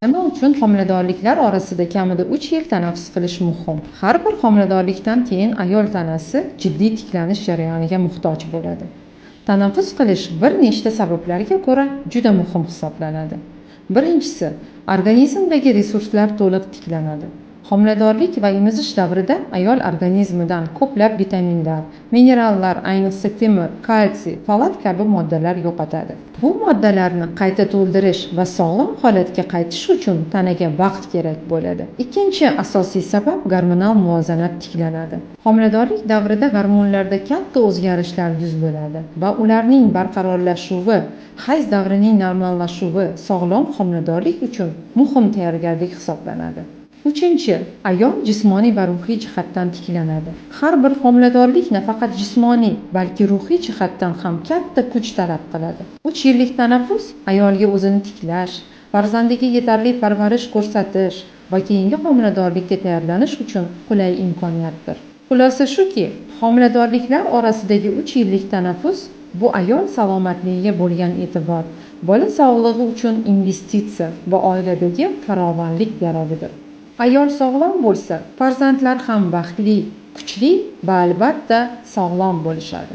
Nima uchun homiladorliklar orasida kamida 3 yil tanaffus qilish muhim? Har bir homiladorlikdan keyin ayol tanasi jiddiy tiklanish jarayoniga muhtoj bo'ladi. Tanaffus qilish bir nechta sabablarga ko'ra juda muhim hisoblanadi. Birinchisi, organizmdagi resurslar to'liq tiklanadi. Homiladorlik va emizish davrida ayol organizmidan ko'plab vitaminlar, minerallar, ayniqsa temir, kalsiy, folat kabi moddalar yo'qotadi. Bu moddalarni qayta to'ldirish va sog'lom holatga qaytish uchun tanaga vaqt kerak bo'ladi. Ikkinchi asosiy sabab gormonal muvozanat tiklanadi. Homiladorlik davrida gormonlarda katta o'zgarishlar yuz beradi va ularning barqarorlashuvi, hayz davrining normallashuvi sog'lom homiladorlik uchun muhim tayyorgarlik hisoblanadi. Uchinchi, ayol jismoniy va ruhiy jihatdan tiklanadi. Har bir homiladorlik nafaqat jismoniy, balki ruhiy jihatdan ham katta kuch talab qiladi. 3 yillik tanaffus ayolga o'zini tiklash, farzandiga yetarli parvarish ko'rsatish va keyingi homiladorlikka tayyorlanish uchun qulay imkoniyatdir. Xulosa shuki, homiladorliklar orasidagi 3 yillik tanaffus bu ayol salomatligiga bo'lgan e'tibor, bola sog'lig'i uchun investitsiya va oiladagi farovonlik garovidir. Ayol sog'lom bo'lsa, farzandlar ham baxtli, kuchli va albatta sog'lom bo'lishadi.